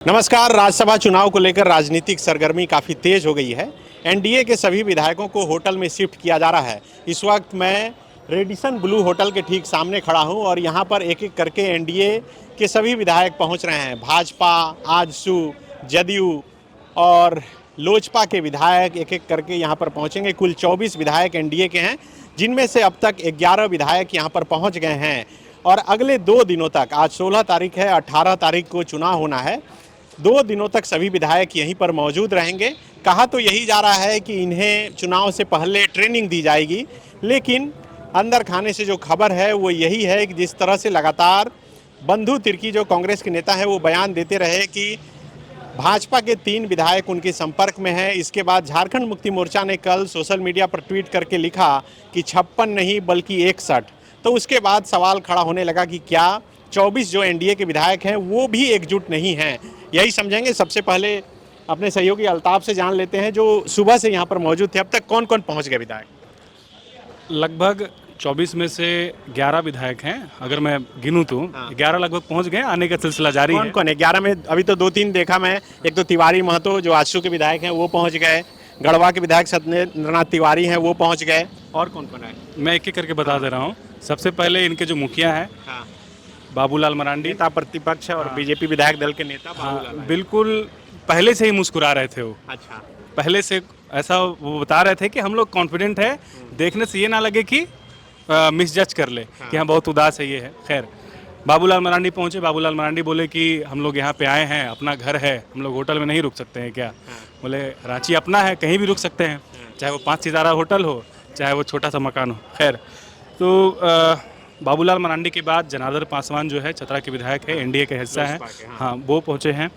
नमस्कार। राज्यसभा चुनाव को लेकर राजनीतिक सरगर्मी काफ़ी तेज हो गई है। एनडीए के सभी विधायकों को होटल में शिफ्ट किया जा रहा है। इस वक्त मैं रेडिसन ब्लू होटल के ठीक सामने खड़ा हूं और यहां पर एक एक करके एनडीए के सभी विधायक पहुंच रहे हैं। भाजपा, आजसू, जदयू और लोजपा के विधायक एक एक करके यहां पर पहुंचेंगे। कुल 24 विधायक एनडीए के हैं, जिनमें से अब तक 11 विधायक यहां पर पहुंच गए हैं और अगले 2 दिनों तक, आज 16 तारीख है, 18 तारीख को चुनाव होना है। 2 दिनों तक सभी विधायक यहीं पर मौजूद रहेंगे। कहा तो यही जा रहा है कि इन्हें चुनाव से पहले ट्रेनिंग दी जाएगी, लेकिन अंदर खाने से जो खबर है वो यही है कि जिस तरह से लगातार बंधु तिर्की जो कांग्रेस के नेता है वो बयान देते रहे कि भाजपा के 3 विधायक उनके संपर्क में हैं। इसके बाद झारखंड मुक्ति मोर्चा ने कल सोशल मीडिया पर ट्वीट करके लिखा कि 56 नहीं बल्कि 61। तो उसके बाद सवाल खड़ा होने लगा कि क्या 24 जो एनडीए के विधायक हैं वो भी एकजुट नहीं हैं। यही समझेंगे। सबसे पहले अपने सहयोगी अल्ताफ से जान लेते हैं, जो सुबह से यहाँ पर मौजूद थे। अब तक कौन कौन पहुँच गए विधायक? लगभग 24 में से 11 विधायक हैं। अगर मैं गिनूं तो 11 लगभग पहुंच गए। आने का सिलसिला जारी है। कौन कौन है 11 में? अभी तो 2-3 देखा मैं। एक तो तिवारी महतो जो आजसू के विधायक हैं वो पहुँच गए, गढ़वा के विधायक सत्येंद्रनाथ तिवारी हैं वो पहुँच गए। और कौन कौन है? मैं एक एक करके बता दे रहा हूँ। सबसे पहले इनके जो मुखिया हैं, बाबूलाल मरांडी, नेता प्रतिपक्ष और बीजेपी विधायक दल के नेता बाबूलाल हैं। बिल्कुल पहले से ही मुस्कुरा रहे थे वो। अच्छा। पहले से ऐसा वो बता रहे थे कि हम लोग कॉन्फिडेंट है, देखने से ये ना लगे कि मिसजज कर ले कि हाँ बहुत उदास है ये है। खैर, बाबूलाल मरांडी पहुंचे। बाबूलाल मरांडी बोले कि हम लोग यहाँ पे आए हैं, अपना घर है, हम लोग होटल में नहीं रुक सकते हैं क्या? बोले रांची अपना है, कहीं भी रुक सकते हैं, चाहे वो 5 सितारा होटल हो, चाहे वो छोटा सा मकान हो। खैर, तो बाबूलाल मरांडी के बाद जनार्दन पासवान जो है चतरा के विधायक है, एनडीए के हिस्सा है, हाँ वो पहुँचे हैं।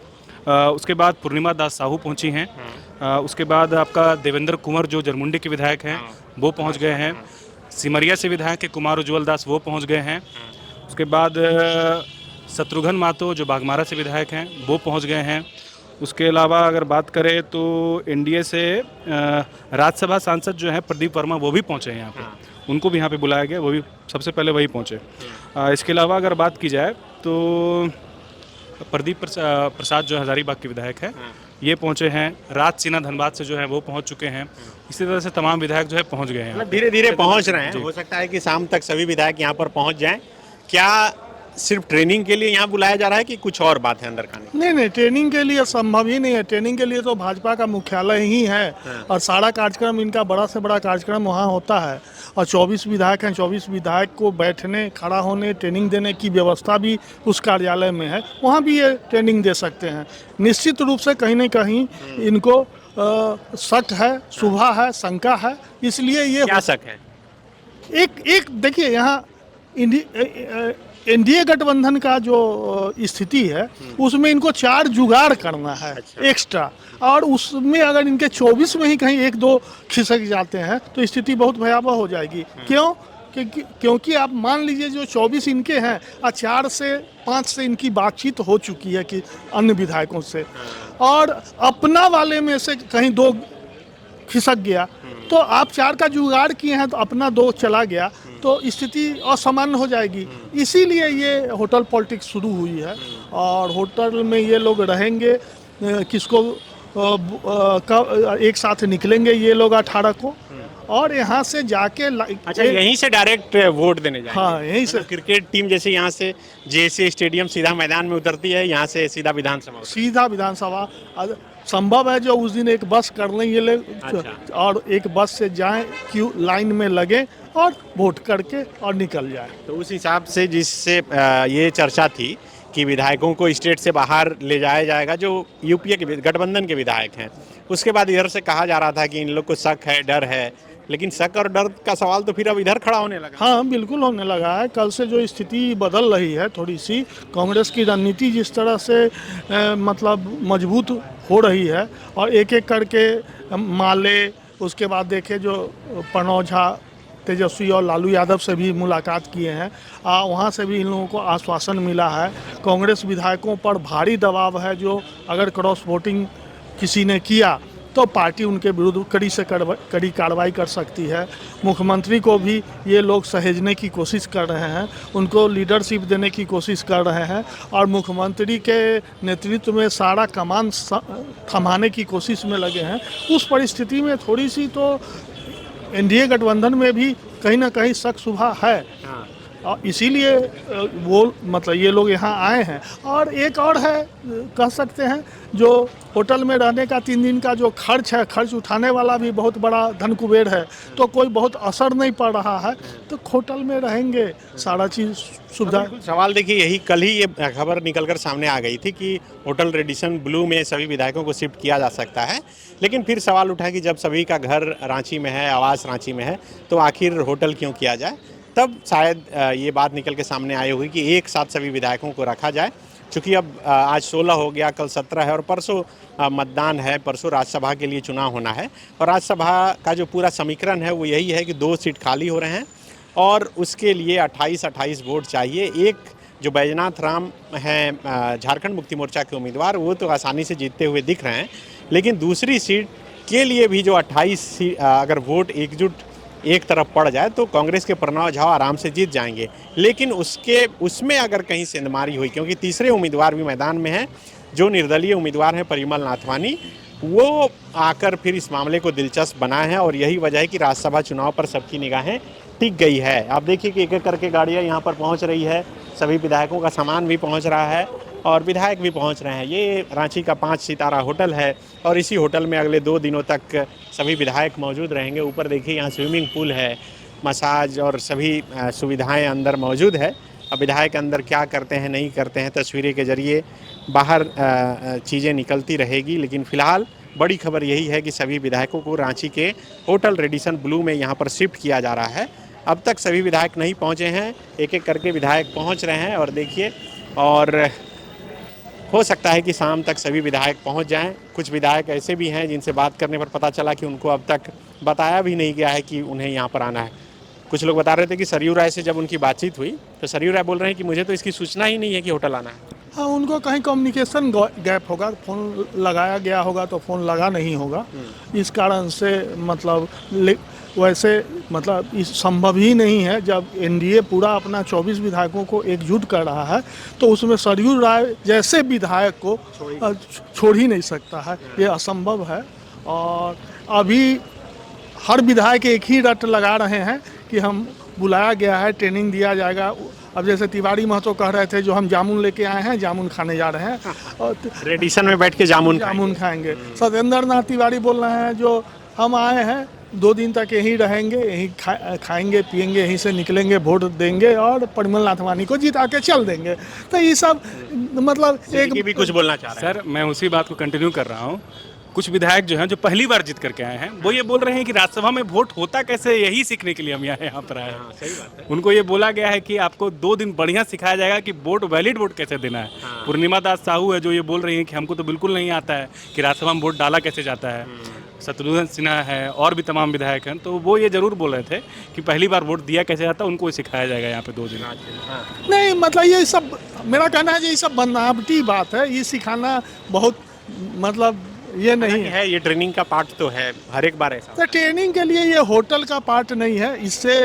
उसके बाद पूर्णिमा दास साहू पहुंची हैं। उसके बाद आपका देवेंद्र कुंवर जो जरमुंडी के विधायक हैं वो पहुंच गए हैं। सिमरिया से विधायक है कुमार उज्ज्वल दास, वो पहुंच गए हैं। उसके बाद शत्रुघ्न मातो जो बाघमारा से विधायक हैं वो पहुंच गए हैं। उसके अलावा अगर बात करें तो एनडीए से राज्यसभा सांसद जो हैं प्रदीप वर्मा वो भी पहुंचे हैं यहाँ पे। उनको भी यहाँ पे बुलाया गया, वो भी सबसे पहले वही पहुंचे। इसके अलावा अगर बात की जाए तो प्रदीप प्रसाद जो हजारीबाग के विधायक है ये पहुंचे हैं। राज सिन्हा धनबाद से जो है वो पहुंच चुके हैं। इसी तरह से तमाम विधायक जो है पहुंच गए हैं। धीरे धीरे पहुंच रहे हैं। हो सकता है कि शाम तक सभी विधायक यहाँ पर पहुंच जाएं। क्या सिर्फ ट्रेनिंग के लिए यहाँ बुलाया जा रहा है कि कुछ और बात है अंदर खाने? नहीं, ट्रेनिंग के लिए संभव ही नहीं है। ट्रेनिंग के लिए तो भाजपा का मुख्यालय ही है और सारा कार्यक्रम इनका बड़ा से बड़ा कार्यक्रम वहाँ होता है। और 24 विधायक हैं, 24 विधायक को बैठने, खड़ा होने, ट्रेनिंग देने की व्यवस्था भी उस कार्यालय में है। वहाँ भी ये ट्रेनिंग दे सकते हैं। निश्चित रूप से कहीं न कहीं इनको शक है, शुभा है, शंका है, इसलिए ये क्या शक है? एक देखिए, यहाँ एनडीए गठबंधन का जो स्थिति है उसमें इनको 4 जुगाड़ करना है एक्स्ट्रा, और उसमें अगर इनके 24 में ही कहीं 1-2 खिसक जाते हैं तो स्थिति बहुत भयावह हो जाएगी। क्यों? क्योंकि आप मान लीजिए जो 24 इनके हैं और 4 से 5 से इनकी बातचीत हो चुकी है कि अन्य विधायकों से, और अपना वाले में से कहीं 2 खिसक गया तो आप 4 का जुगाड़ किए हैं तो अपना 2 चला गया तो स्थिति असामान्य हो जाएगी। इसीलिए ये होटल पॉलिटिक्स शुरू हुई है और होटल में ये लोग रहेंगे। किसको एक साथ निकलेंगे ये लोग 18 को और यहाँ से जाके अच्छा, यहीं से डायरेक्ट वोट देने जाएंगे? हाँ, यहीं से। क्रिकेट टीम जैसे यहाँ से जेएसए स्टेडियम सीधा मैदान में उतरती है, यहाँ से सीधा विधानसभा संभव है। जो उस दिन एक बस कर लें ये लोग। अच्छा। और एक बस से जाएं, क्यू लाइन में लगे और वोट करके और निकल जाए। तो उस हिसाब से जिससे ये चर्चा थी कि विधायकों को स्टेट से बाहर ले जाया जाएगा जो यूपीए के गठबंधन के विधायक हैं, उसके बाद इधर से कहा जा रहा था कि इन लोग को शक है, डर है, लेकिन शक और डर का सवाल तो फिर अब इधर खड़ा होने लगा। हाँ, बिल्कुल होने लगा है। कल से जो स्थिति बदल रही है थोड़ी सी, कांग्रेस की रणनीति जिस तरह से मतलब मजबूत हो रही है और एक एक करके माले, उसके बाद देखे जो प्रणव झा, तेजस्वी और लालू यादव से भी मुलाकात किए हैं, वहाँ से भी इन लोगों को आश्वासन मिला है। कांग्रेस विधायकों पर भारी दबाव है, जो अगर क्रॉस वोटिंग किसी ने किया तो पार्टी उनके विरुद्ध कड़ी से कड़ी कार्रवाई कर सकती है। मुख्यमंत्री को भी ये लोग सहेजने की कोशिश कर रहे हैं, उनको लीडरशिप देने की कोशिश कर रहे हैं और मुख्यमंत्री के नेतृत्व में सारा कमान थमाने की कोशिश में लगे हैं। उस परिस्थिति में थोड़ी सी तो एनडीए गठबंधन में भी कहीं ना कहीं शक शुबा है और इसीलिए वो मतलब ये लोग यहाँ आए हैं। और एक और है, कह सकते हैं जो होटल में रहने का 3 दिन का जो खर्च है, खर्च उठाने वाला भी बहुत बड़ा धन कुबेर है, तो कोई बहुत असर नहीं पड़ रहा है, तो होटल में रहेंगे, सारा चीज़ सुविधा। सवाल देखिए, यही कल ही ये खबर निकलकर सामने आ गई थी कि होटल रेडिसन ब्लू में सभी विधायकों को शिफ्ट किया जा सकता है, लेकिन फिर सवाल उठा कि जब सभी का घर रांची में है, आवास रांची में है, तो आखिर होटल क्यों किया जाए। तब शायद ये बात निकल के सामने आई होगी कि एक साथ सभी विधायकों को रखा जाए, क्योंकि अब आज 16 हो गया, कल 17 है और परसों मतदान है, परसों राज्यसभा के लिए चुनाव होना है और राज्यसभा का जो पूरा समीकरण है वो यही है कि 2 सीट खाली हो रहे हैं और उसके लिए 28-28 वोट चाहिए। एक जो बैजनाथ राम हैं झारखंड मुक्ति मोर्चा के उम्मीदवार, वो तो आसानी से जीतते हुए दिख रहे हैं, लेकिन दूसरी सीट के लिए भी जो 28 अगर वोट एकजुट एक तरफ पड़ जाए तो कांग्रेस के प्रणव झा आराम से जीत जाएंगे। लेकिन उसमें अगर कहीं सेंधमारी हुई, क्योंकि तीसरे उम्मीदवार भी मैदान में हैं, जो निर्दलीय उम्मीदवार हैं परिमल नाथवानी, वो आकर फिर इस मामले को दिलचस्प बनाए हैं और यही वजह है कि राज्यसभा चुनाव पर सबकी निगाहें टिक गई है। आप देखिए कि एक एक करके गाड़ियाँ यहाँ पर पहुँच रही है, सभी विधायकों का सामान भी पहुँच रहा है और विधायक भी पहुंच रहे हैं। ये रांची का 5 सितारा होटल है और इसी होटल में अगले 2 दिनों तक सभी विधायक मौजूद रहेंगे। ऊपर देखिए यहाँ स्विमिंग पूल है, मसाज और सभी सुविधाएं अंदर मौजूद है। अब विधायक अंदर क्या करते हैं नहीं करते हैं, तस्वीरें के जरिए बाहर चीज़ें निकलती रहेगी, लेकिन फ़िलहाल बड़ी खबर यही है कि सभी विधायकों को रांची के होटल रेडिसन ब्लू में यहाँ पर शिफ्ट किया जा रहा है। अब तक सभी विधायक नहीं पहुँचे हैं, एक एक करके विधायक पहुँच रहे हैं और देखिए, और हो सकता है कि शाम तक सभी विधायक पहुंच जाएं। कुछ विधायक ऐसे भी हैं जिनसे बात करने पर पता चला कि उनको अब तक बताया भी नहीं गया है कि उन्हें यहां पर आना है। कुछ लोग बता रहे थे कि सरयू राय से जब उनकी बातचीत हुई तो सरयू राय बोल रहे हैं कि मुझे तो इसकी सूचना ही नहीं है कि होटल आना है। हाँ, उनको कहीं कम्युनिकेशन गैप होगा, फ़ोन लगाया गया होगा तो फ़ोन लगा नहीं होगा, इस कारण से मतलब वैसे मतलब इस संभव ही नहीं है। जब एनडीए पूरा अपना 24 विधायकों को एकजुट कर रहा है तो उसमें सरयू राय जैसे विधायक को छोड़ ही नहीं सकता है, ये असंभव है। और अभी हर विधायक एक ही रट लगा रहे हैं कि हम बुलाया गया है, ट्रेनिंग दिया जाएगा। अब जैसे तिवारी महतो कह रहे थे जो हम जामुन लेके आए हैं, जामुन खाने जा रहे हैं और रेडिसन में बैठ के जामुन खाएंगे। सत्येंद्र नाथ तिवारी बोल रहे हैं जो हम आए हैं 2 दिन तक यहीं रहेंगे, यहीं खाएंगे पिएंगे, यहीं से निकलेंगे, वोट देंगे और परिमल नाथवानी को जिता के चल देंगे। तो ये सब मतलब एक भी कुछ बोलना चाह रहे हैं। सर, मैं उसी बात को कंटिन्यू कर रहा हूँ। कुछ विधायक जो हैं जो पहली बार जीत करके आए हैं, वो ये बोल रहे हैं कि राज्यसभा में वोट होता कैसे, यही सीखने के लिए हम यहाँ पर आए हैं। सही बात है। उनको ये बोला गया है कि आपको 2 दिन बढ़िया सिखाया जाएगा कि वोट वैलिड वोट कैसे देना है। पूर्णिमा दास साहू है जो ये बोल रही हैं कि हमको तो बिल्कुल नहीं आता है कि राज्यसभा में वोट डाला कैसे जाता है। शत्रुघ्न सिन्हा है और भी तमाम विधायक हैं, तो वो ये जरूर बोल रहे थे कि पहली बार वोट दिया कैसे जाता है, उनको सिखाया जाएगा यहाँ पे 2 दिन। नहीं, मतलब ये सब मेरा कहना है ये सब बनावटी बात है, ये सिखाना बहुत मतलब ये नहीं है। ये ट्रेनिंग का पार्ट तो है, हर एक बार ऐसा। तो ट्रेनिंग के लिए ये होटल का पार्ट नहीं है। इससे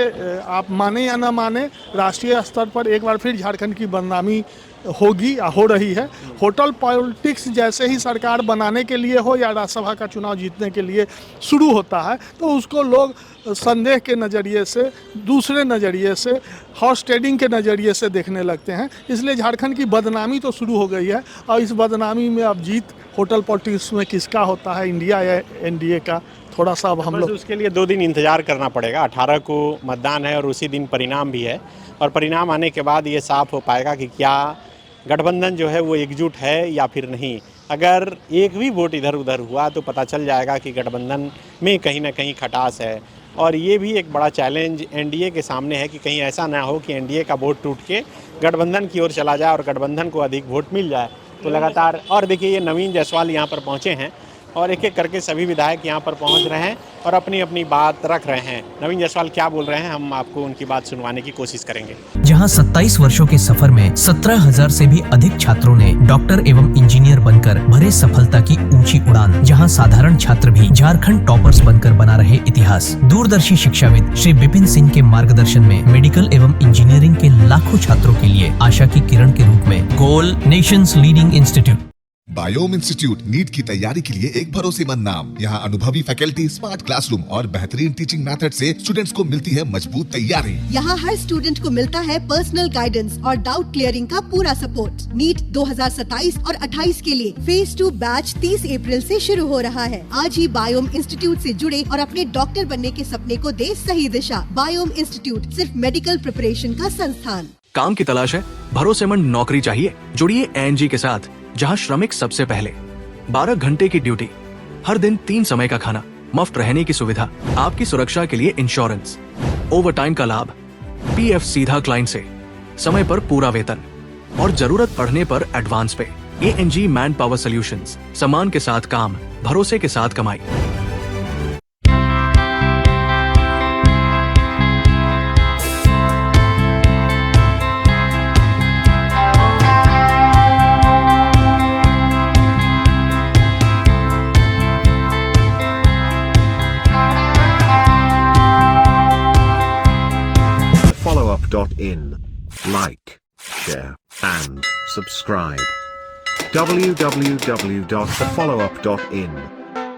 आप माने या ना माने, राष्ट्रीय स्तर पर एक बार फिर झारखंड की बदनामी होगी या हो रही है। होटल पॉलिटिक्स जैसे ही सरकार बनाने के लिए हो या राज्यसभा का चुनाव जीतने के लिए शुरू होता है तो उसको लोग संदेह के नज़रिए से, दूसरे नज़रिए से, हॉर्स ट्रेडिंग के नज़रिए से देखने लगते हैं। इसलिए झारखंड की बदनामी तो शुरू हो गई है और इस बदनामी में अब जीत होटल पॉलिटिक्स में किसका होता है, इंडिया या एनडीए का, थोड़ा सा अब हम लोग उसके लिए 2 दिन इंतजार करना पड़ेगा। 18 को मतदान है और उसी दिन परिणाम भी है और परिणाम आने के बाद ये साफ हो पाएगा कि क्या गठबंधन जो है वो एकजुट है या फिर नहीं। अगर एक भी वोट इधर उधर हुआ तो पता चल जाएगा कि गठबंधन में कहीं ना कहीं खटास है। और ये भी एक बड़ा चैलेंज एनडीए के सामने है कि कहीं ऐसा ना हो कि एनडीए का वोट टूट के गठबंधन की ओर चला जाए और गठबंधन को अधिक वोट मिल जाए। तो लगातार, और देखिए ये नवीन जायसवाल यहाँ पर पहुँचे हैं और एक एक करके सभी विधायक यहाँ पर पहुँच रहे हैं और अपनी अपनी बात रख रहे हैं। नवीन जायसवाल क्या बोल रहे हैं, हम आपको उनकी बात सुनवाने की कोशिश करेंगे। जहां 27 वर्षों के सफर में 17,000 से भी अधिक छात्रों ने डॉक्टर एवं इंजीनियर बनकर भरे सफलता की ऊंची उड़ान। जहां साधारण छात्र भी झारखंड टॉपर्स बनकर बना रहे इतिहास। दूरदर्शी शिक्षाविद श्री विपिन सिंह के मार्गदर्शन में मेडिकल एवं इंजीनियरिंग के लाखों छात्रों के लिए आशा की किरण के रूप में goal nations leading institute. Biome institute NEET की तैयारी के लिए एक भरोसेमंद नाम। यहाँ अनुभवी फैकल्टी, स्मार्ट क्लासरूम और बेहतरीन टीचिंग मेथड से स्टूडेंट्स को मिलती है मजबूत तैयारी। यहाँ हर स्टूडेंट को मिलता है पर्सनल गाइडेंस और डाउट क्लियरिंग का पूरा सपोर्ट। नीट 2027 और 28 के लिए फेज 2 बैच 30 अप्रैल से शुरू हो रहा है। आज ही बायोम इंस्टीट्यूट से जुड़े और अपने डॉक्टर बनने के सपने को दे सही दिशा। बायोम इंस्टीट्यूट सिर्फ मेडिकल प्रिपरेशन का संस्थान। काम की तलाश है, भरोसेमंद नौकरी चाहिए? जुड़िए एएनजी के साथ, जहां श्रमिक सबसे पहले। 12 घंटे की ड्यूटी, हर दिन 3 समय का खाना, मुफ्त रहने की सुविधा, आपकी सुरक्षा के लिए इंश्योरेंस, ओवर टाइम का लाभ, पीएफ सीधा क्लाइंट से, समय पर पूरा वेतन और जरूरत पड़ने पर एडवांस पे। एएनजी मैन पावर सॉल्यूशंस, सम्मान के साथ काम, भरोसे के साथ कमाई। followup.in. Like, share, and subscribe. www.thefollowup.in